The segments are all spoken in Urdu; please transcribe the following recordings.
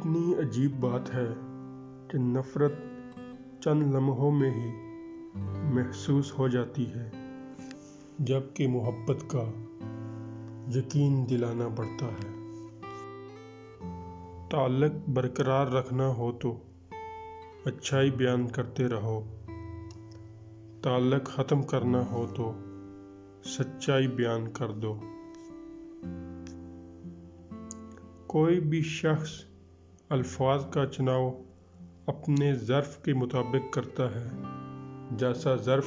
کتنی عجیب بات ہے کہ نفرت چند لمحوں میں ہی محسوس ہو جاتی ہے، جبکہ محبت کا یقین دلانا پڑتا ہے۔ تعلق برقرار رکھنا ہو تو اچھائی بیان کرتے رہو، تعلق ختم کرنا ہو تو سچائی بیان کر دو۔ کوئی بھی شخص الفاظ کا چناؤ اپنے ظرف کے مطابق کرتا ہے، جیسا ظرف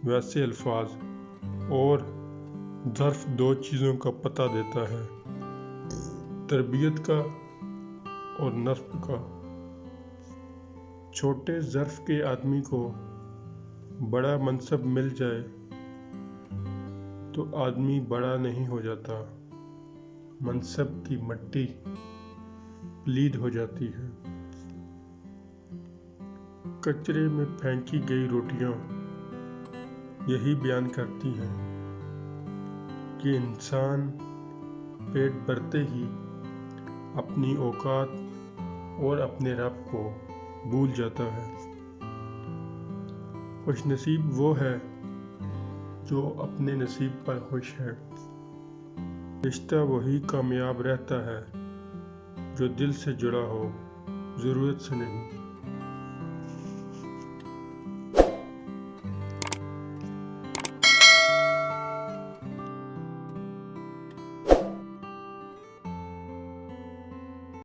ویسے الفاظ، اور ظرف دو چیزوں کا پتہ دیتا ہے: تربیت کا اور نصب کا۔ چھوٹے ظرف کے آدمی کو بڑا منصب مل جائے تو آدمی بڑا نہیں ہو جاتا، منصب کی مٹی پلید ہو جاتی ہے۔ کچرے میں پھینکی گئی روٹیاں یہی بیان کرتی ہیں کہ انسان پیٹ بھرتے ہی اپنی اوقات اور اپنے رب کو بھول جاتا ہے۔ خوش نصیب وہ ہے جو اپنے نصیب پر خوش ہے۔ رشتہ وہی کامیاب رہتا ہے جو دل سے جڑا ہو، ضرورت سے نہیں۔